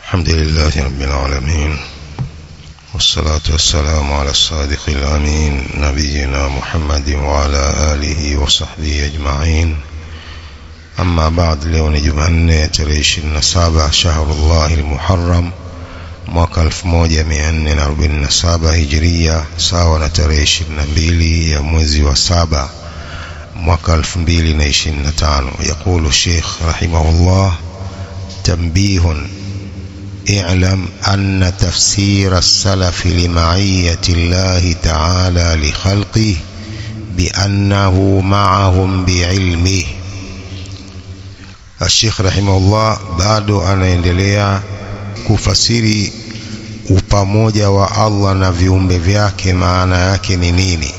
الحمد لله رب العالمين، والصلاة والسلام على الصادق الأمين نبينا محمد وعلى آله وصحبه أجمعين. أما بعد، leo ni Jumanne tarehe 27 Shahrullah al-Muharram mwaka 1447 Hijria, sawa na tarehe 22 ya mwezi wa 7 mwaka 2025. يقول الشيخ رحمه الله: تنبيه: اعلم أن تفسير السلف لمعية الله تعالى لخلقه بأنه معهم بعلمه. الشيخ رحمه الله bado anaendelea kufasiri upamoja wa Allah na viumbe vyake, maana yake ni nini.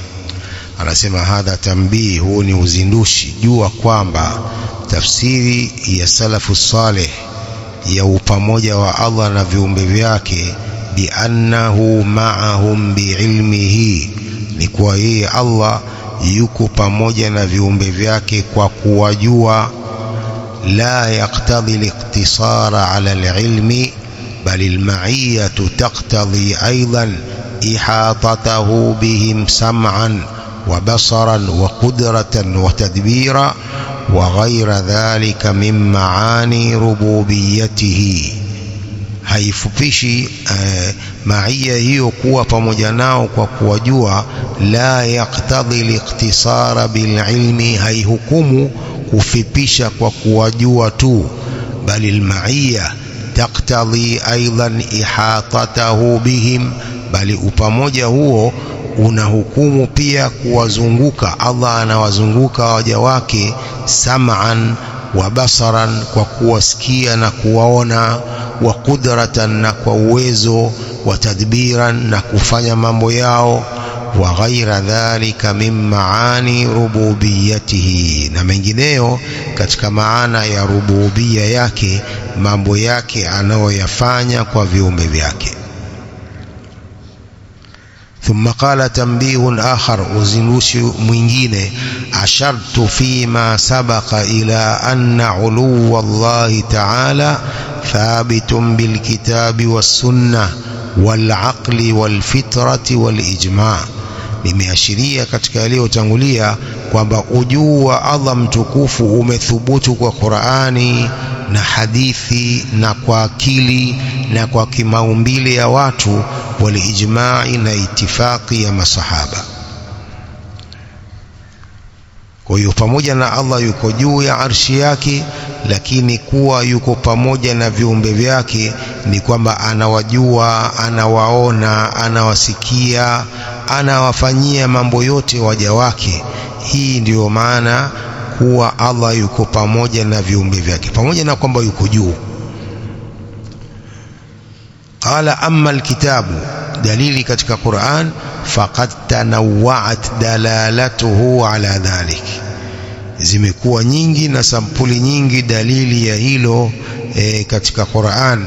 Anasema hadha tambii, huu ni uzindushi, jua kwamba tafsiri ya salafu saleh ya upamoja wa Allah na viumbe vyake, bi annahu ma'ahum biilmihi, ni kwa yeye Allah yuko pamoja na viumbe vyake kwa kuwajua. La yaqtadhi al-iqtisara ala al-ilmi bal al-ma'iyyatu taqtadhi aidan ihatatahu bihim sam'an wa basaran wa qudratan wa tadbira wa ghayra dhalika min maani rububiyyatihi. Haifupishi maia hiyo kuwa pamoja nao kwa kuwajua. La yaqtadhi al-iqtisara bil ilmi, haihukumu kufipisha kwa kuwajua tu, bali al-ma'iya taqtadhi aidan ihatatahu bihim, bali upamoja huo unahukumu pia kuwazunguka. Allah anawazunguka waja wake sam'an wa basaran, kwa kuwasikia na kuwaona, wa qudratan, na kwa uwezo, wa tadbiran, na kufanya mambo yao, wa ghaira dhalika min maani rububiyyatihi, na mengineyo katika maana ya rububia yake, mambo yake anayoyafanya kwa viumbe vyake. ثم قال تنبيه آخر, uzindushi mwingine: ashartu fima sabaqa ila anna uluwa Allah ta'ala thabitun bil kitabi was sunnah wal aqli wal fitrati wal ijma'. Nimeashiria katika yaliyotangulia kwamba ujuu wa Allah mtukufu umethubutu kwa Qur'ani na hadithi na kwa akili na kwa kimaumbile ya watu, wal ijma'i, na itifaki ya masahaba. Kwa hiyo pamoja na Allah yuko juu ya arshi yake, lakini kuwa yuko pamoja na viumbe vyake ni kwamba anawajua, anawaona, anawasikia, anawafanyia mambo yote waja wake. Hii ndiyo maana kuwa Allah yuko pamoja na viumbe vyake, pamoja na kwamba yuko juu. Qala amma alkitabu, dalili katika Qur'an, faqad tanawwa'at dalalatuhu ala dhalik, zimekuwa nyingi na sampuli nyingi dalili ya hilo katika Qur'an.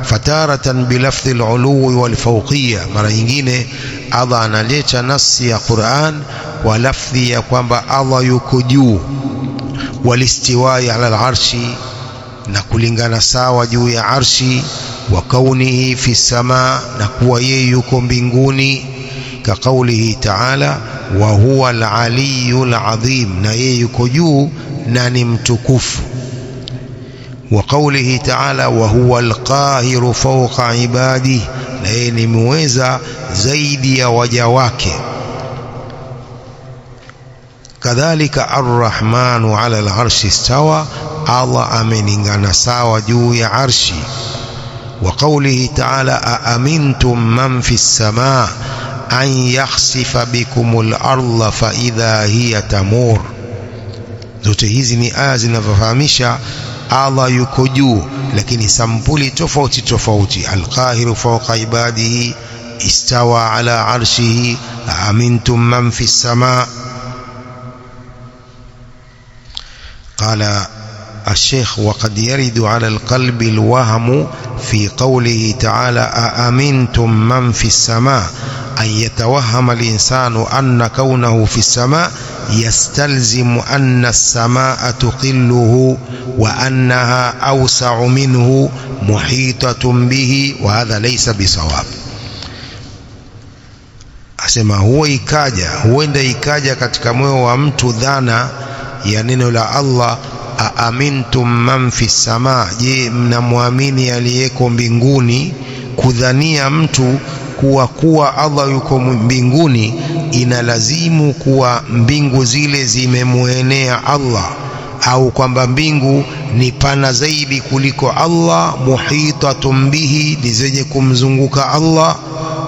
Fataratan bilafdhi al-uluwi wal fawqiyya, mara nyingine Allah analeta nasi ya Qur'an kwa lafdhi ya kwamba Allah yuko juu, walistiwai ala al-arshi, na kulingana sawa juu ya arshi, wa kaunihi fi sama, na kuwa yeye yuko mbinguni, ka kaulihi ta'ala wa huwa al-aliyyul azim, na yeye yuko juu na ni mtukufu. Wa kaulihi ta'ala wa huwa al-qahiru fawqa ibadihi, na yeye ni muweza zaidi ya waja wake. Kadhalika ar-rahmanu ala al-arshi istawa, Allah ameningana sawa juu ya arshi. Wa qawlihi ta'ala aamintum man fi as-samaa an yakhsifa bikumul ardha fa idha hiya tamur. Zote hizi ni aya zinazofahamisha Allah yuko juu, lakini sampuli tofauti tofauti. Al-qahiru fawqa ibadihi, istawa ala arshihi, aamintum man fi as-samaa. قال الشيخ: وقد يرد على القلب الوهم في قوله تعالى أأمنتم من في السماء أن يتوهم الإنسان أن كونه في السماء يستلزم أن السماء تقله وأنها أوسع منه محيطة به وهذا ليس بصواب. Asema huenda ikaja katika moyo wa mtu dhana ya neno la Allah, aamintum man fi samaa, je mnamwamini aliyeko mbinguni. Kudhania mtu kuwa Allah yuko mbinguni inalazimu kuwa mbingu zile zimemuenea Allah, au kwamba mbingu ni pana zaidi kuliko Allah, muhitatun bihi, ni zenye kumzunguka Allah.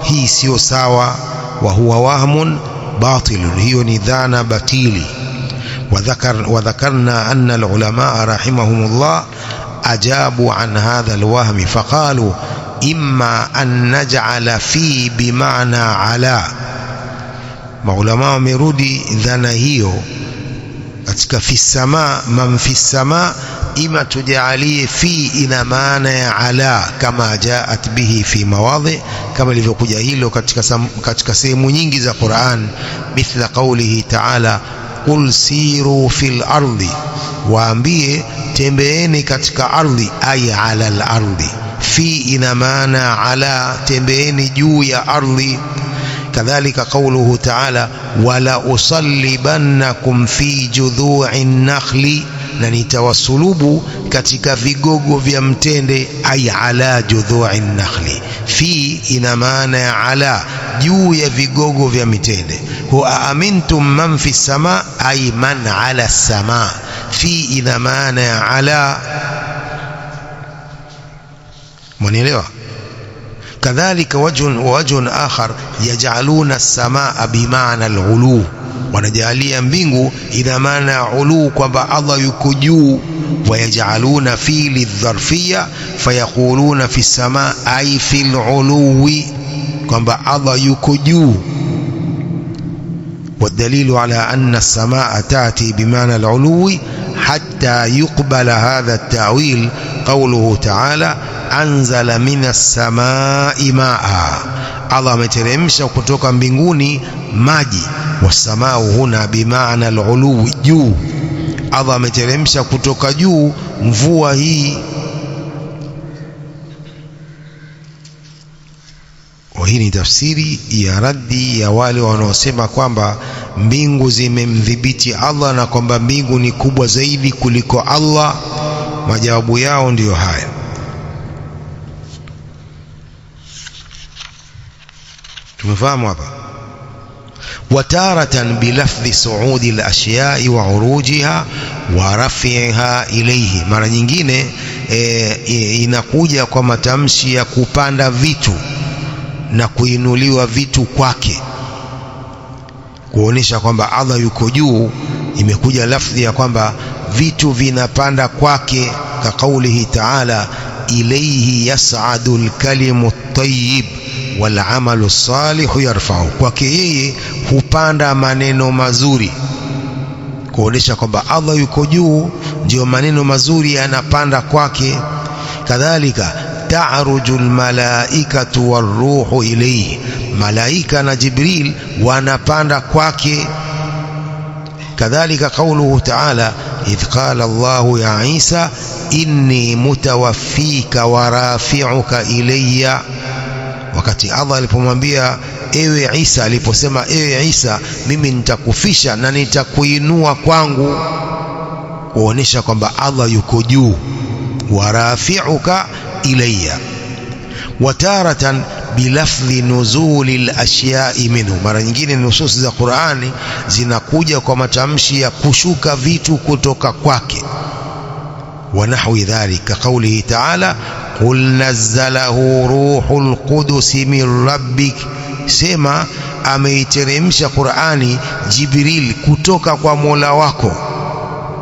Hii sio sawa, wa huwa wahmun batilun, hiyo ni dhana batili. وذكرنا أن العلماء رحمهم الله أجابوا عن هذا الوهم فقالوا إما أن نجعل في بمعنى على. maulama wamerudi dhana hiyo katika fi sama, man fi sama, ima tujalie fi ina maana ya ala kama jaat bihi fi mawadhi, kama ilivyokuja hilo katika sehemu nyingi za Qur'an, mithla qawlihi ta'ala qul siru fil ardi, waambie tembeeni katika ardhi, ay ala al ardi. Fi ina maana ala, tembeeni juu ya ardhi. Kadhalika qawluhu ta'ala wala usallibannakum fi judhu'in nakhli, na nitawasulubu katika vigogo vya mtende, ay ala judhu'in nakhli. Fi ina maana ya ala, juu ya vigogo vya mitende. Huwa amintum man fi sama, ay man ala sama. Fi ina maana ya ala. Mwanielewa? كذلك وجه آخر يجعلون السماء بمعنى العلو، ونجعليا mbingu ina maana ulu, kwamba Allah yuko juu. ويجعلون في للظرفية فيقولون في السماء أي في العلو، kwamba Allah yuko juu. والدليل على أن السماء تأتي بمعنى العلو حتى يقبل هذا التأويل قوله تعالى anzala minas samai maa, Allah ameteremsha kutoka mbinguni maji. Wasamau huna bimaana al-ulu, juu. Allah ameteremsha kutoka juu mvua hii. Hii ni tafsiri ya raddi ya wale wanaosema kwamba mbingu zimemdhibiti Allah na kwamba mbingu ni kubwa zaidi kuliko Allah. Majawabu yao ndiyo haya. tumefahamu hapa. wataratan bilafdhi suudi al-ashyai wa urujiha wa rafiha ilayhi, mara nyingine inakuja kwa matamshi ya kupanda vitu na kuinuliwa vitu kwake, kuonesha kwamba Allah yuko juu. Imekuja lafdhi ya kwamba vitu vinapanda kwake, ka kaulihi ta'ala ilayhi yas'adu al-kalimu at-tayyib wal 'amalu as-salihu yarfa'u, kwake yeye hupanda maneno mazuri, kuonesha kwamba Allah yuko juu, ndio maneno mazuri yanapanda kwake. Kadhalika ta'ruju al-malaikatu war-ruhu ilayhi, malaika na Jibril wanapanda kwake. Kadhalika qawluhu ta'ala idh qala Allahu ya Isa inni mutawaffika wa rafi'uka ilayya, wakati Allah alipomwambia ewe Isa, aliposema ewe Isa mimi nitakufisha na nitakuinua kwangu, kuonesha kwamba Allah yuko juu. wa rafi'uka ilayya. wataratan bilafdhi nuzuli al-ashyai minhu, mara nyingine nususi za Qur'ani zinakuja kwa matamshi ya kushuka vitu kutoka kwake. wa nahwi dhalika qawlihi ta'ala qul nazzalahu ruhul qudus min rabbik, sema ameiteremsha Qur'ani Jibril kutoka kwa Mola wako.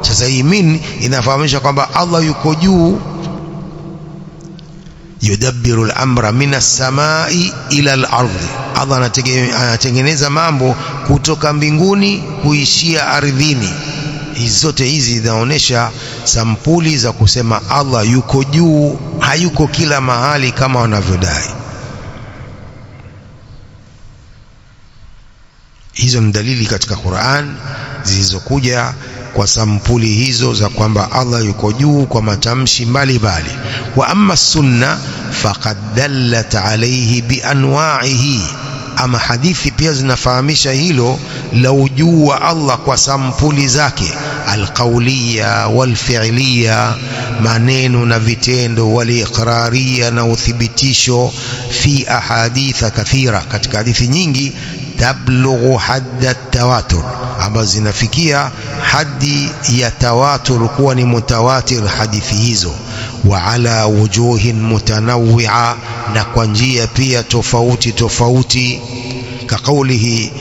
Sasa hii min inafahamisha kwamba Allah yuko juu. yudabbiru al-amra minas samai ila al-ardhi, Allah anatengeneza mambo kutoka mbinguni kuishia ardhini. Hizi zote hizi zinaonesha sampuli za kusema Allah yuko juu, hayuko kila mahali kama wanavyodai. Hizo ni dalili katika Qur'an zilizokuja kwa sampuli hizo za kwamba Allah yuko juu kwa matamshi mbalimbali. Wa amma sunna faqad dallat alayhi bi anwa'ihi, ama hadithi pia zinafahamisha hilo la ujuu wa Allah kwa sampuli zake, alqauliya walfi'liya, maneno na vitendo, waliqrariya na uthibitisho, fi ahaditha kathira, katika hadithi nyingi, tablughu hadda tawatur, ambazo zinafikia hadi ya tawatur, kuwa ni mutawatir hadithi hizo. Wa ala wujuhin mutanawwi'a, na kwa njia pia tofauti tofauti, ka qawlihi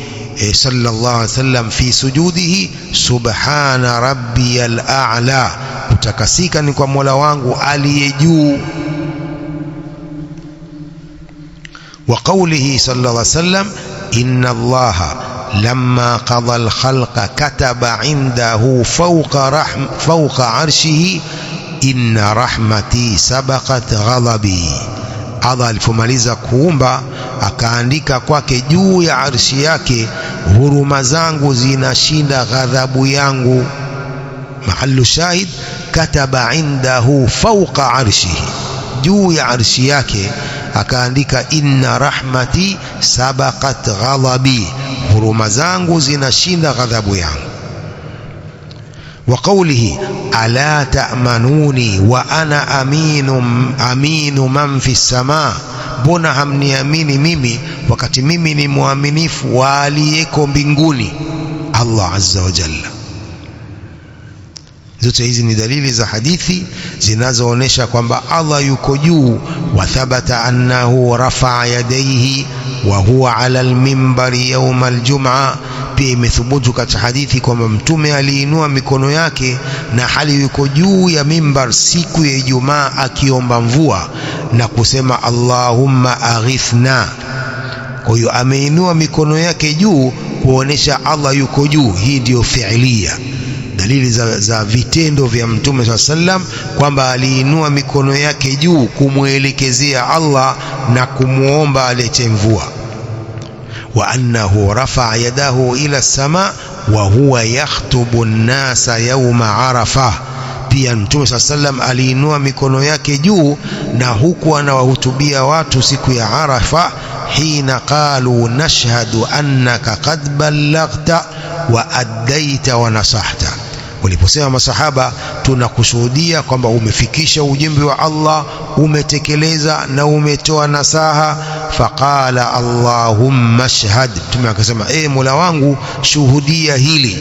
sallallahu alaihi wasallam fi sujudihi, subhana rabbiyal a'la, kutakasika ni kwa Mola wangu aliye juu. Wa qawlihi sallallahu alaihi wasallam, inna allaha lamma qada al-khalqa kataba indahu fawqa arshihi inna rahmati sabaqat ghadabi. Allah alipomaliza kuumba akaandika kwake juu ya arshi yake, huruma zangu zinashinda ghadhabu yangu. Mahallu shahid, kataba indahu fawqa arshihi, juu ya arshi yake akaandika inna rahmati sabaqat ghadabi, huruma zangu zinashinda ghadhabu yangu. Wa qawlihi ala ta'manuni wa ana aminu man fi samaa, mbona hamniamini mimi wakati mimi ni muaminifu wa aliyeko mbinguni, Allah azza wa jalla. Zote hizi ni dalili za hadithi zinazoonesha kwamba Allah yuko juu. Wa thabata annahu rafa'a yadayhi wa huwa ala al-minbari yawm al-jum'a, pia imethubutu katika hadithi kwamba mtume aliinua mikono yake na hali yuko juu ya mimbar siku ya Ijumaa akiomba mvua na kusema Allahumma aghithna. Kwa hiyo ameinua mikono yake juu kuonesha Allah yuko juu. Hii ndio fi'liya, dalili za vitendo vya mtume sallallahu alaihi wasallam kwamba aliinua mikono yake juu kumuelekezea Allah na kumuomba alete mvua. Wa annahu rafa'a yadahu ila as-sama wa huwa yakhtubu an-nasa yawma Arafah, pia mtume sallallahu alaihi wasallam aliinua mikono yake juu na huku anawahutubia watu siku ya Arafa, hina qalu nashhadu annaka qad ballaghta wa addaita wa nasahta, waliposema masahaba tunakushuhudia kwamba umefikisha ujumbe wa Allah, umetekeleza na umetoa nasaha. Faqala Allahumma shahad, mtume akasema Mola wangu shuhudia hili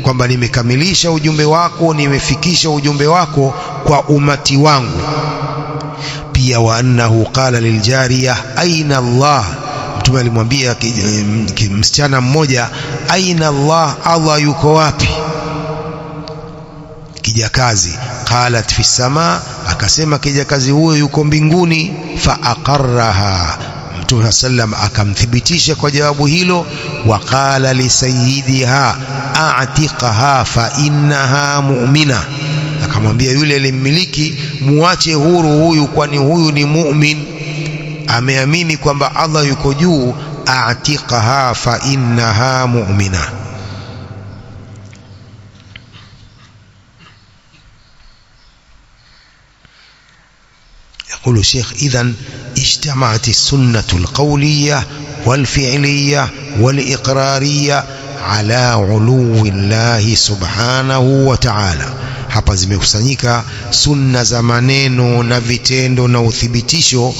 kwamba nimekamilisha ujumbe wako, nimefikisha ujumbe wako kwa umati wangu. Pia wa annahu qala liljariya aina Allah, mtume alimwambia msichana mmoja aina Allah, Allah yuko wapi? Kijakazi, qalat fi samaa, akasema kijakazi huyo yuko mbinguni. Fa aqarraha, mtume sallam akamthibitisha kwa jawabu hilo. Wa qala li sayyidiha a'tiqaha fa innaha mu'mina, akamwambia yule alimmiliki muache huru huyu, kwani huyu ni mu'min, ameamini kwamba Allah yuko juu. A'tiqaha fa innaha mu'mina. يقول الشيخ إذن اجتمعت السنة القولية والفعلية والإقرارية على علو الله سبحانه وتعالى. Hapa zimekusanyika sunna za maneno na vitendo na uthibitisho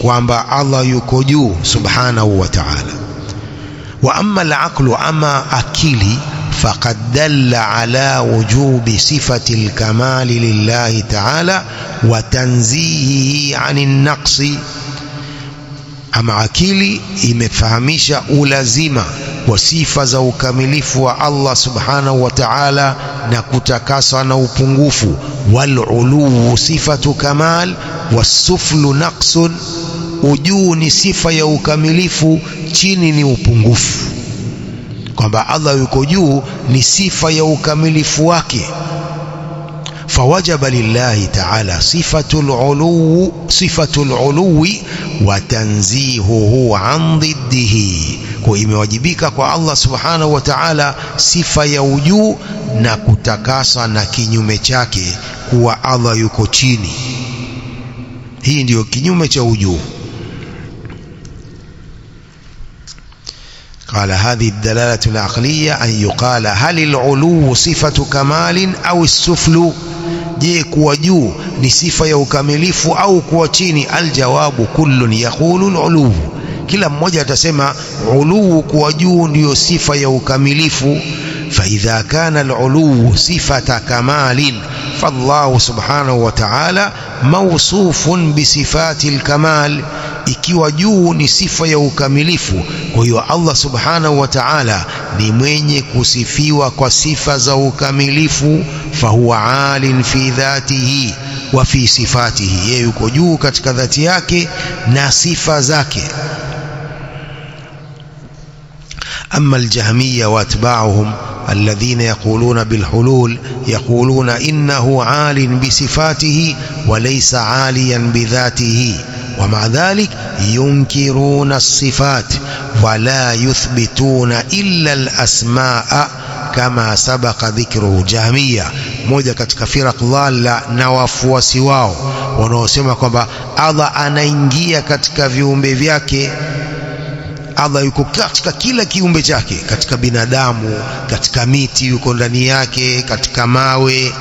kwamba Allah yuko juu subhanahu wa ta'ala. Wa amma al-aqlu, ama akili, faqad dalla ala wujubi sifati al-kamali lillahi ta'ala wa tanzihihi 'anil naqsi. Ama akili imefahamisha ulazima wa sifa za ukamilifu wa Allah subhanahu wa ta'ala na kutakaswa na upungufu. Wal uluwu sifatu kamal wasuflu naqsun, ujuu ni sifa ya ukamilifu, chini ni upungufu, kwamba Allah yuko juu ni sifa ya ukamilifu wake. Fawajaba lillahi ta'ala sifatul uluwi wa tanzihuhu an diddihi, Kwa imewajibika kwa Allah subhanahu wa ta'ala sifa ya ujuu na kutakasa na kinyume chake kuwa Allah yuko chini. Hii ndiyo kinyume cha ujuu. قال هذه الدلالة العقلية أن يقال هل العلو صفة كمال أو السفل؟ je, kuwa juu ni sifa ya ukamilifu au kuwa chini? Aljawabu kullun yaqulu alulu, kila mmoja atasema uluu, kuwa juu ndiyo sifa ya ukamilifu. فإذا كان العلو صفة كمال فالله سبحانه وتعالى موصوف بصفات الكمال. ikiwa juu ni sifa ya ukamilifu, kwa hiyo Allah subhanahu wa ta'ala ni mwenye kusifiwa kwa sifa za ukamilifu. fahuwa alin fi dhatihi wa fi sifatihi, yeye yuko juu katika dhati yake na sifa zake. أما الجهمية واتباعهم الذين يقولون بالحلول يقولون إنه عال بصفاته وليس عاليا بذاته، ومع ذلك ينكرون الصفات ولا يثبتون إلا الأسماء كما سبق ذكره. جهمية moja katika firaq dhalla na wafuasi wao wanaosema kwamba Allah anaingia katika viumbe vyake. Allah yuko katika kila kiumbe chake, katika binadamu, katika miti yuko ndani yake, katika mawe.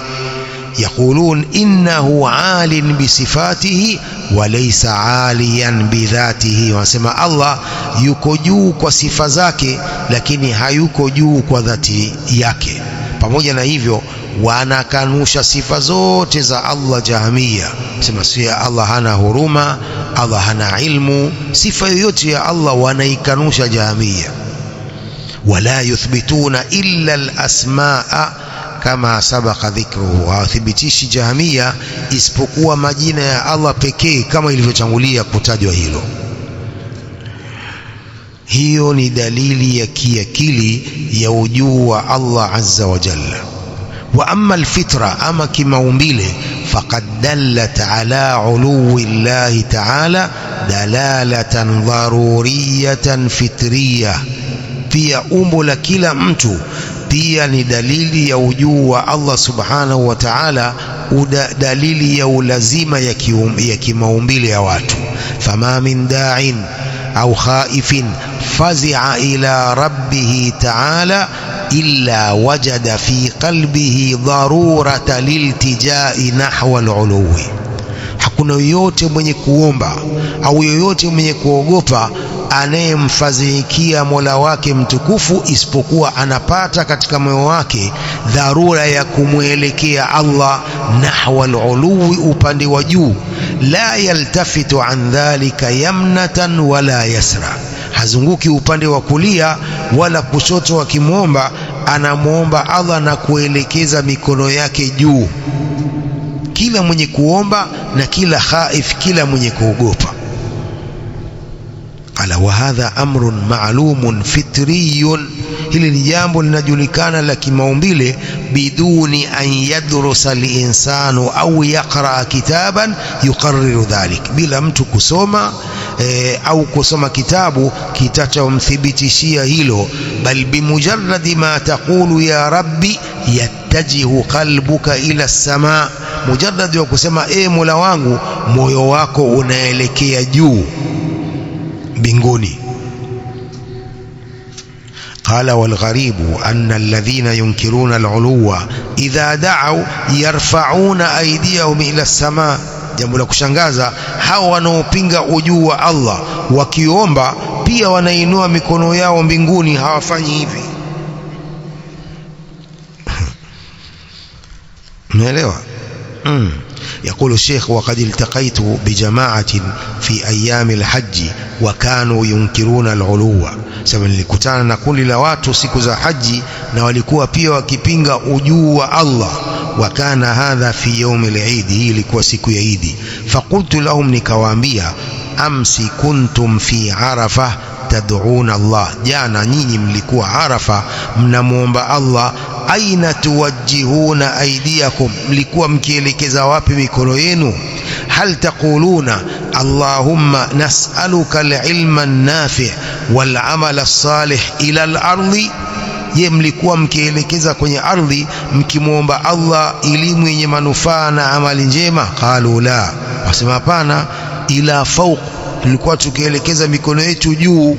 Yaqulun innahu alin bisifatihi wa laysa aliyan bidhatihi, wanasema Allah yuko juu kwa sifa zake lakini hayuko juu kwa dhati yake. Pamoja na hivyo wanakanusha sifa zote za Allah. Jahmiya sema si Allah hana huruma, Allah hana ilmu, sifa yoyote ya Allah wanaikanusha Jahmiya. wala yuthbituna illa al-asmaa kama sabaka dhikruhu, hawathibitishi Jahmiya isipokuwa majina ya Allah pekee kama ilivyotangulia kutajwa hilo. Hiyo ni dalili ya kiakili ya ujuu wa Allah azza wa jalla. Wa amma alfitra, ama kimaumbile, faqad dallat ala uluwi llahi ta'ala dalalatan dharuriyatan fitriya, pia umbo la kila mtu pia ni dalili ya ujuu wa Allah subhanahu wa ta'ala, dalili ya ulazima ya kimaumbile ya watu. Fama min da'in au khaifin fazi'a ila rabbih ta'ala illa wajada fi qalbihi dharurata liltijai nahwa aluluwi. Hakuna yoyote mwenye kuomba au yoyote mwenye kuogopa anayemfadhikia Mola wake mtukufu isipokuwa anapata katika moyo wake dharura ya kumwelekea Allah nahwa aluluwi, upande wa juu. La yaltafitu an dhalika yamnatan wala yasra, hazunguki upande wa kulia wala kushoto akimwomba, anamwomba Allah na kuelekeza mikono yake juu. Kila mwenye kuomba na kila khaif, kila mwenye kuogopa. Qala wa hadha amrun ma'lumun fitriyun, hili ni jambo linajulikana la kimaumbile. Biduni an yadrusa al-insanu au yaqra kitaban yuqarriru dhalik, bila mtu kusoma au kusoma kitabu kitachomthibitishia hilo. Bal bimujarradi ma taqulu ya rabbi yattajihu qalbuka ila as-samaa, mujarradi wa kusema Mola wangu, moyo wako unaelekea juu mbinguni. قال والغريب أن الذين ينكرون العلو إذا دعوا يرفعون أيديهم إلى السماء. jambo la kushangaza, hao wanaopinga ujuu wa Allah wakiomba pia wanainua mikono yao mbinguni, hawafanyi hivi. unaelewa? يقول الشيخ وقد التقيت بجماعة في أيام الحج وكانوا ينكرون العلو. سبب nilikutana na kundi la watu siku za haji na walikuwa pia wakipinga ujuu wa Allah. Wakana hadha fi yawm al-Eid, hii ilikuwa siku ya Eid. Faqultu lahum, nikawaambia, amsi kuntum fi Arafa tad'una Allah, jana nyinyi mlikuwa Arafa mnamuomba Allah. Aina tuwajjihuna aydiyakum, mlikuwa mkielekeza wapi mikono yenu? Hal taquluna Allahumma nas'aluka al-ilma an-nafi' wal-amala as-salih ila al-ardi. Je, mlikuwa mkielekeza kwenye ardhi mkimuomba Allah elimu yenye manufaa na amali njema? Qalu la, wasema hapana. Ila fawq, tulikuwa tukielekeza mikono yetu juu.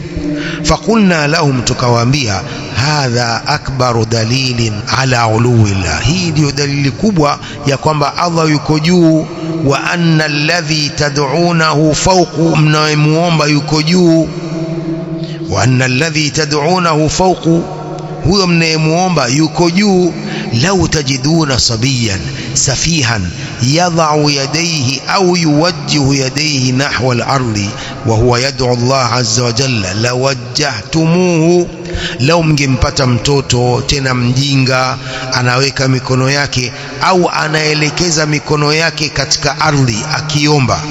Faqulna lahum, tukawaambia, hadha akbaru dalilin ala uluwillah, hii ndio dalili kubwa ya kwamba Allah yuko juu. Wa anna alladhi tad'unahu fawqu, mnayemuomba yuko juu. Wa anna alladhi tad'unahu fawqu, huyo mnayemuomba yuko juu. Lau tajiduna sabiyan safihan yadha'u yadayhi au yuwajjihu yadayhi nahwa al-ardi wa huwa yad'u Allah azza wa jalla lawajjahtumuhu, lau mngempata mtoto tena mjinga anaweka mikono yake au anaelekeza mikono yake katika ardhi akiomba,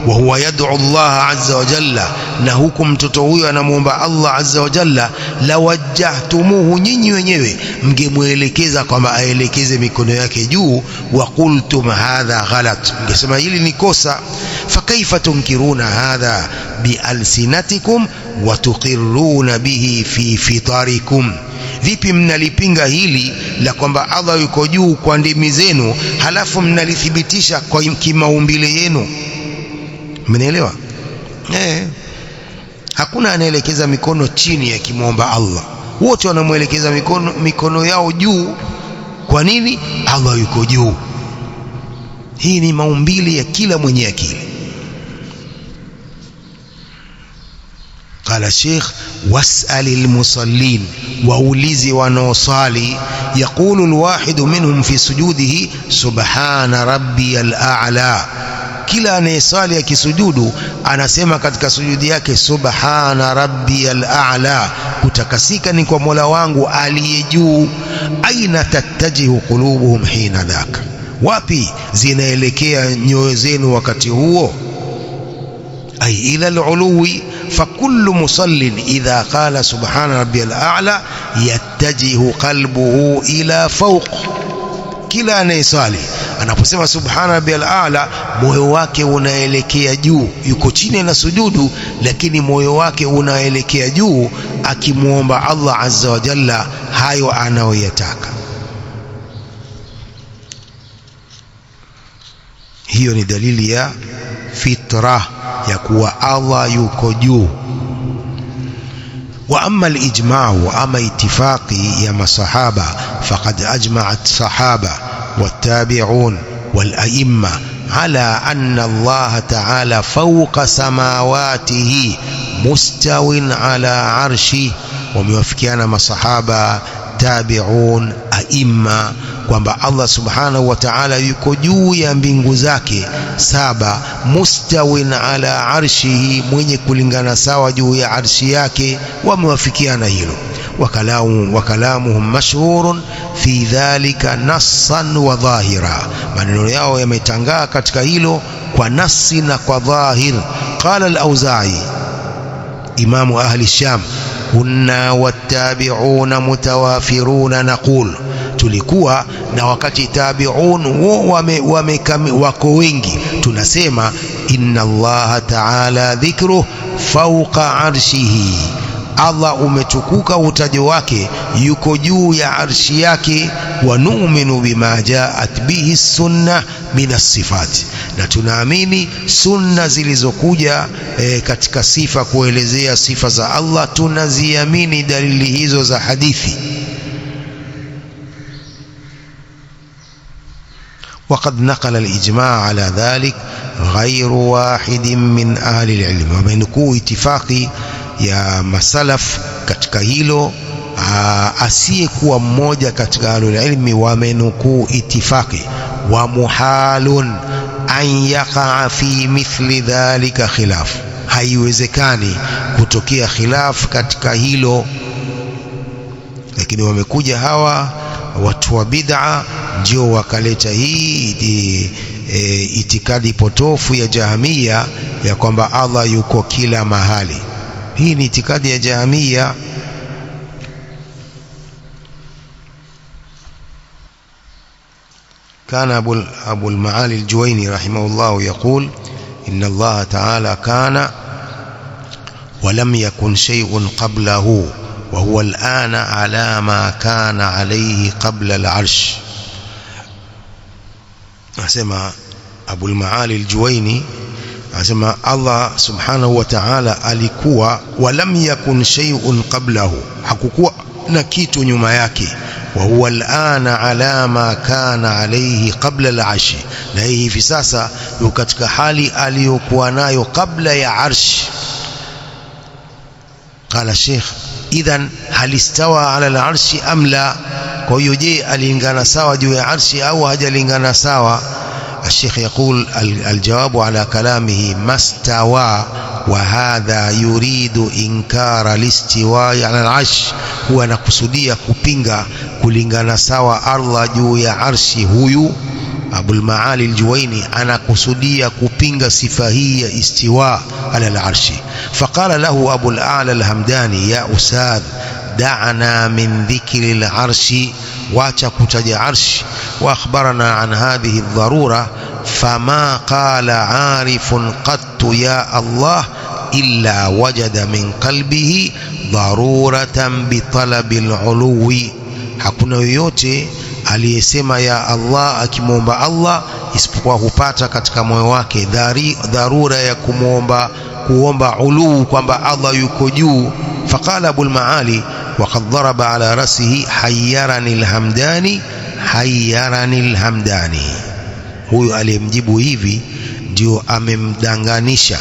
wa huwa yad'u Allah azza wa jalla, na huku mtoto huyo anamuomba Allah azza wa jalla, lawajjahtumuhu, nyinyi wenyewe mngemuelekeza kwamba aelekeze mikono yake juu. Wa qultum hadha ghalat, mngesema hili ni kosa. Fakaifa tunkiruna hadha bialsinatikum wa tuqirruna bihi fi fitarikum, vipi mnalipinga hili la kwamba Allah yuko juu kwa ndimi zenu halafu mnalithibitisha kwa kimaumbile yenu? Mnaelewa? Hakuna anaelekeza mikono chini akimwomba Allah, wote wanamuelekeza mikono yao juu. Kwa nini? Allah yuko juu. Hii ni maumbile ya kila mwenye akili. Qala Sheikh, was'alil musallin, waulizi wanaosali. Yaqulu alwahidu minhum fi sujudihi subhana rabbiyal a'la, kila anayesali akisujudu anasema katika sujudi yake subhana rabbiyal a'la, kutakasika ni kwa Mola wangu aliye juu. Aina tattajihu qulubuhum hina dhaka, wapi zinaelekea nyoyo zenu wakati huo? Ay ila al-uluwi. Fakullu musallin idha qala subhana rabbiyal a'la yattajihu qalbuhu ila fawq, kila anayesali anaposema subhana rabbiyal a'la moyo wake unaelekea juu. Yuko chini na sujudu lakini moyo wake unaelekea juu akimuomba Allah azza wa jalla hayo anayoyataka. Hiyo ni dalili ya fitra ya kuwa Allah yuko juu. Wa amma al-ijma'u, ama itifaqi ya masahaba, faqad ajma'at sahaba والتابعون والأئمة على أن الله تعالى فوق سماواته مستو على عرشه. وموافقين مصحابة tabi'un aima kwamba Allah subhanahu wa ta'ala yuko juu ya mbingu zake saba, mustawin ala arshihi, mwenye kulingana sawa juu ya arshi yake. Wamewafikiana hilo. Wakalamuhum mashhurun fi dhalika nassan wa dhahira, maneno yao yametangaa katika hilo kwa nasi na kwa dhahir. Qala al-Auza'i, imamu ahli Sham, kunna wattabi'una mutawafiruna naqul, tulikuwa na wakati tabi'un wako wengi tunasema inna Allah ta'ala dhikruhu fawqa arshihi, Allah umetukuka utajo wake yuko juu ya arshi yake. Wa nu'minu bima ja'at bihi sunna min as-sifat, na tunaamini sunna zilizokuja katika sifa kuelezea sifa za Allah, tunaziamini dalili hizo za hadithi. وقد نقل الإجماع على ذلك غير واحد من أهل العلم, ومنكو اتفاقي ya masalaf katika hilo, asiyekuwa mmoja katika ahlul ilmi wamenukuu itifaki. Wa muhalun an yaqa fi mithli dhalika khilaf, haiwezekani kutokea khilaf katika hilo. Lakini wamekuja hawa watu wa bid'a ndio wakaleta hii itikadi potofu ya Jahmiya ya kwamba Allah yuko kila mahali. Hii ni itikadi ya Jahmiya. كان أبو المعالي الجويني رحمه الله يقول inna Allah ta'ala kana wa lam yakun shay'un qablahu wa huwa al-ana ala ma kana alayhi qabla al-arsh. Anasema Abul Maali al-Juwaini, anasema Allah subhanahu wa ta'ala alikuwa wa lam yakun shay'un qablahu, hakukuwa na kitu nyuma yake. Wa huwa al-ana ala ma kana alayhi qabla al-arsh, na hivi sasa yuko katika hali aliyokuwa nayo kabla ya arsh. Qala Sheikh, idhan hal istawa ala al-arsh am la? Kwa hiyo je, alingana sawa juu ya arshi au hajalingana sawa? الشيخ يقول الجواب على كلامه ما استوى، وهذا يريد إنكار الاستواء على العرش. هو نقصدية كبينغا كلينغانا سوا الله جو يا عرشي. هو أبو المعالي الجويني أنا قصدية كبينغا صفهية استواء على العرش. فقال له أبو الأعلى الهمداني يا أستاذ دعنا من ذكر العرش واتكتج عرش وأخبرنا عن هذه الضرورة، فما قال عارف قط يا الله إلا وجد من قلبه ضرورة بطلب العلو. hakuna yoyote aliyesema ya Allah akimwomba Allah isipokuwa hupata katika moyo wake dharura ya kuomba uluu, kwamba Allah yuko juu. Faqala Abul Maali وقد ضرب على رأسه حيرني الهمداني حيرني الهمداني. huyu aliyemjibu hivi ndio amemdanganisha.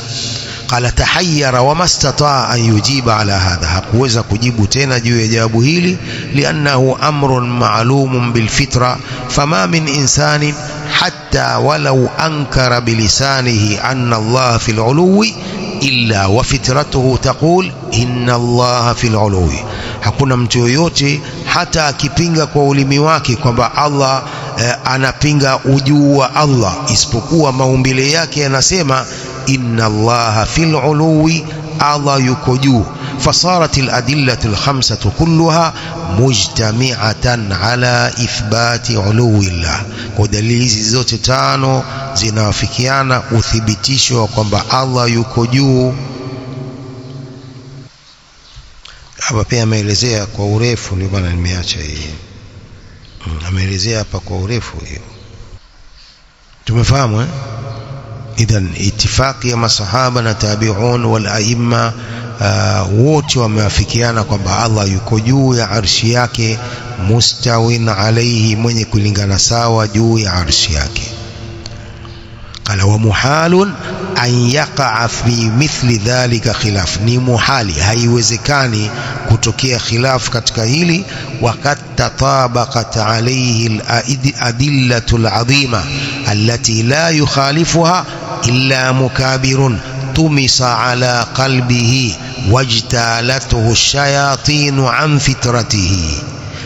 Qala tahayyara wa mastata an yujiba ala hadha, hakuweza kujibu tena juu ya jawabu hili. Liannahu amrun ma'lumun bil fitra, fama min insanin hatta walau ankara bilisanihi anna Allah fil uluwi illa wa fitratuhu taqul inna Allah fil uluwi. Hakuna mtu yoyote hata akipinga kwa ulimi wake kwamba Allah anapinga ujuu wa Allah, isipokuwa maumbile yake yanasema inna Allah fil uluwi, Allah yuko juu. فصارت الأدلة الخمسة كلها مجتمعة على إثبات علو الله. ودليل zote tano zinawafikiana uthibitisho kwamba Allah yuko juu. Hapa pia ameelezea kwa urefu, ndio bwana nimeacha hii. Ameelezea hapa kwa urefu hiyo. Tumefahamu eh? Idhan itifaki ya masahaba na tabi'un wal aimma wote wamewafikiana kwamba Allah yuko juu ya arshi yake, mustawin alayhi, mwenye kulingana sawa juu ya arshi yake. Qala wa muhalun an yaqa fi mithli dhalika khilaf, ni muhali, haiwezekani kutokea khilaf katika hili. Waqad tatabaqat alayhi al-adillatu al-azima allati la yukhalifuha illa mukabirun tumisa ala qalbihi wajtalatuhu ash-shayatin an fitratihi.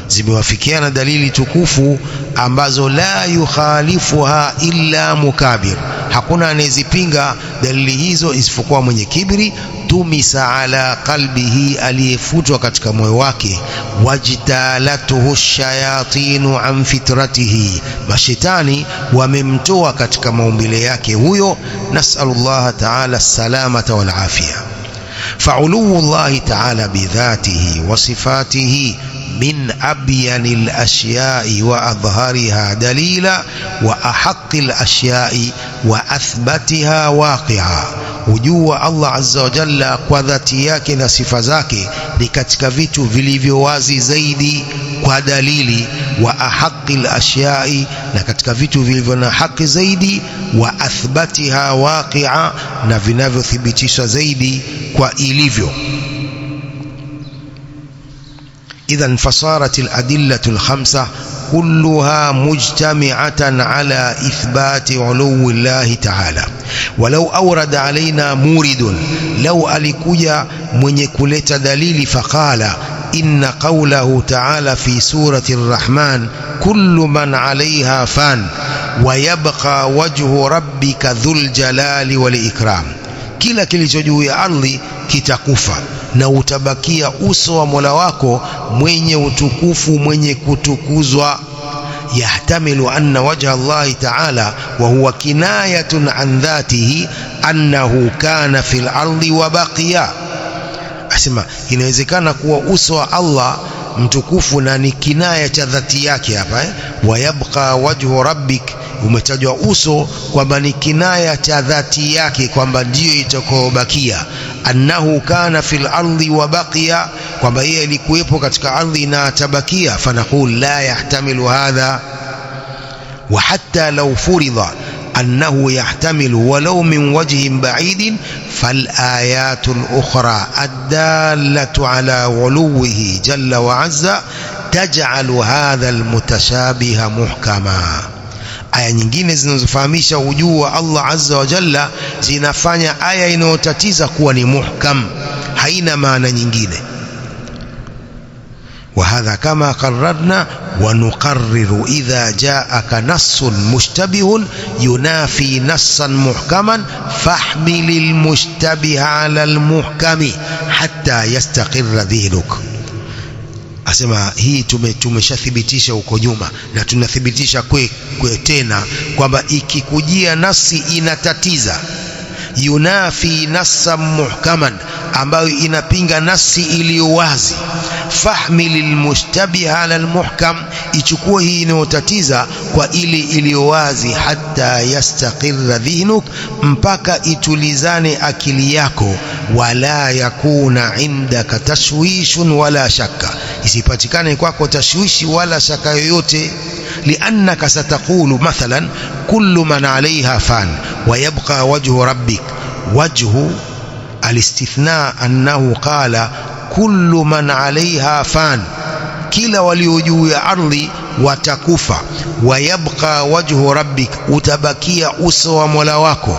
Zimewafikiana dalili tukufu ambazo la yukhalifuha illa mukabir, hakuna anayezipinga dalili hizo isipokuwa mwenye kibri. Tumisa ala qalbihi, aliyefutwa katika moyo wake. Wajtalatuhu ash-shayatin an fitratihi, mashaitani wamemtoa katika maumbile yake huyo. Nas'alullah ta'ala as-salamata wal afia. فعلو الله تعالى بذاته وصفاته من أبين الأشياء وأظهرها دليلا وأحق الأشياء وأثبتها واقعا. ujua Allah azza wa jalla kwa dhati yake na sifa zake ni katika vitu vilivyo wazi zaidi kwa dalili, wa ahaqil ashyai, na katika vitu vilivyo na haki zaidi, wa athbatiha waqi'a, na vinavyothibitishwa zaidi kwa ilivyo. إذن فصارت الأدلة الخمسة كلها مجتمعة على إثبات علو الله تعالى. ولو أورد علينا مورد، لو ألكويا من يكولت دليل فقال إن قوله تعالى في سورة الرحمن كل من عليها فان ويبقى وجه ربك ذو الجلال والإكرام، kila kilicho juu ya ardhi kitakufa na utabakia uso wa Mola wako mwenye utukufu, mwenye kutukuzwa. yahtamilu anna wajha Allah ta'ala wa huwa kinayatun an dhatihi annahu kana fil ardi wa baqiya. Asema inawezekana kuwa uso wa Allah mtukufu na ni kinaya cha dhati yake hapa wayabqa wajhu rabbik, umetajwa uso kwamba ni kinaya cha dhati yake kwamba ndio itakobakia. Annahu kana fil ardi wa baqiya, kwamba yeye alikuwepo katika ardhi na atabakia. Fanaqul la yahtamilu hadha, wa hatta law furida أنه يحتمل ولو من وجه بعيد فالآيات الأخرى الدالة على علوه جل وعز تجعل هذا المتشابه محكما. aya nyingine zinazofahamisha ujuu wa Allah azza wa jalla zinafanya aya inayotatiza kuwa ni muhkam, haina maana nyingine. وهذا كما قررنا ونقرر إذا جاءك نص مشتبه ينافي نصا محكما فاحمل المشتبه على المحكم حتى يستقر ذهنك. Asema hii tumeshathibitisha huko nyuma na tunathibitisha kwe tena kwamba ikikujia nasi inatatiza yunafi nassa muhkaman, ambayo inapinga nasi iliyo wazi, fahmilil mushtabiha ala almuhkam, ichukue hii inayotatiza kwa ile iliyo wazi, hatta yastaqirra dhihnuk, mpaka itulizane akili yako, wala yakuna indaka tashwishun wala shakka, isipatikane kwako tashwishi wala shaka yoyote. لأنك ستقول مثلا كل من عليها فان ويبقى وجه ربك. وجه الاستثناء أنه قال كل من عليها فان، كلا وليوجو يا أرضي وتكفى، ويبقى وجه ربك وتبكي أسوى ملواكو.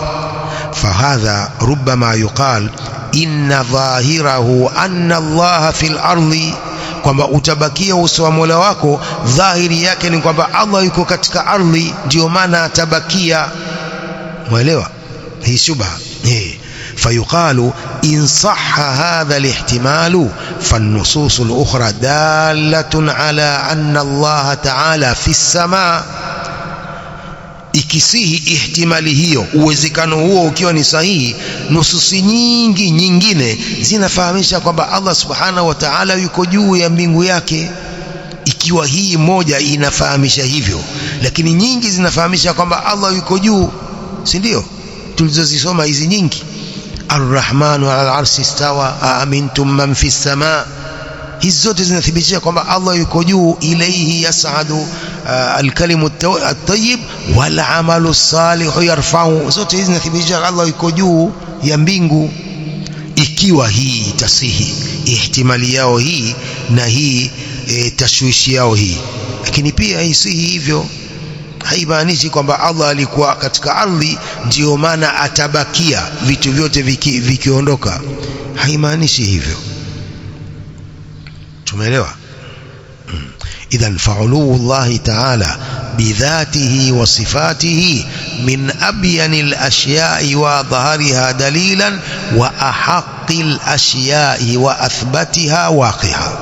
فهذا ربما يقال إن ظاهره أن الله في الأرض، kwamba utabakia uso wa Mola wako, dhahiri yake ni kwamba Allah yuko katika ardhi, ndio maana atabakia. Muelewa hii shubha? فيقال إن صح هذا الاحتمال فالنصوص الأخرى دالة على أن الله تعالى في السماء. Ikisihi ihtimali hiyo, uwezekano huo ukiwa ni sahihi, nususi nyingine zinafahamisha kwamba Allah subhanahu wa ta'ala yuko juu ya mbingu yake. Ikiwa hii moja inafahamisha hivyo, lakini nyingi zinafahamisha kwamba Allah yuko juu, si ndio? Tulizozisoma hizi nyingi, Ar-Rahmanu ala al-arshi istawa amintum man fi as-samaa, hizi zote zinathibitisha kwamba Allah yuko juu. Ilayhi yas'adu al-kalimu at-tayyib wal 'amalu as-salihu yarfa'u, zote hizi zinathibitisha Allah yuko juu ya mbingu. Ikiwa hii tasihi ihtimali yao hii na hii tashwishi yao hii, lakini pia haisihi hivyo, haimaanishi kwamba Allah alikuwa katika ardhi ndio maana atabakia vitu vyote vikiondoka, haimaanishi hivyo. Tumeelewa? إذن فعلو الله تعالى بذاته وصفاته من أبين الأشياء وظهرها دليلا وأحق الأشياء وأثبتها واقعا.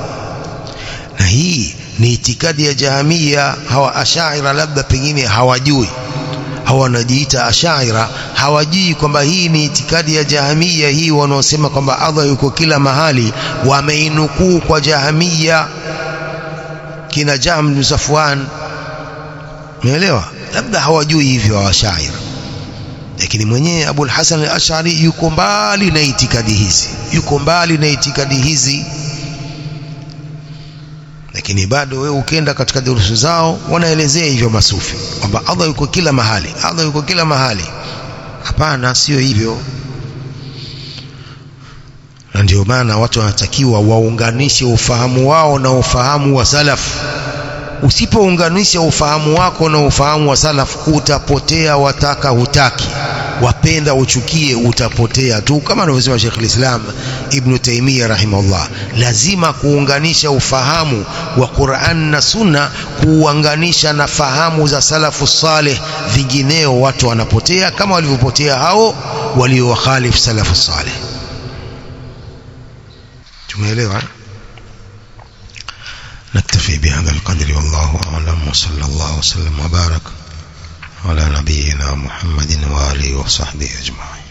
هي ni itikadi ya Jahamia. Hawa Ashaira labda pengine hawajui, hawa wanajiita Ashaira, hawajui kwamba hii ni itikadi ya Jahamia. Hii wanaosema kwamba Allah yuko kila mahali, wameinukuu kwa Jahamia kina Jahm bin Safwan. Umeelewa? Labda hawajui hivyo wa Ashaira, lakini mwenyewe Abu al-Hasan al-Ash'ari yuko mbali na itikadi hizi, yuko mbali na itikadi hizi. Lakini bado wewe ukienda katika durusu zao wanaelezea hivyo masufi kwamba Allah yuko kila mahali, Allah yuko kila mahali. Hapana, sio hivyo. Na ndio maana watu wanatakiwa waunganishe ufahamu wao na ufahamu wa salaf. Usipounganisha ufahamu wako na ufahamu wa salaf, utapotea, wataka hutaki, wapenda uchukie, utapotea tu, kama anavyosema Sheikh al-Islam Ibn Taymiyyah rahimahullah. Lazima kuunganisha ufahamu wa Qur'an na Sunna, kuunganisha na fahamu za salafu salih, vingineo watu wanapotea kama walivyopotea hao waliowakhalifu salafu salih. Tumeelewa? نكتفي بهذا القدر والله أعلم، وصلى الله وسلم وبارك على نبينا محمد وآله وصحبه أجمعين.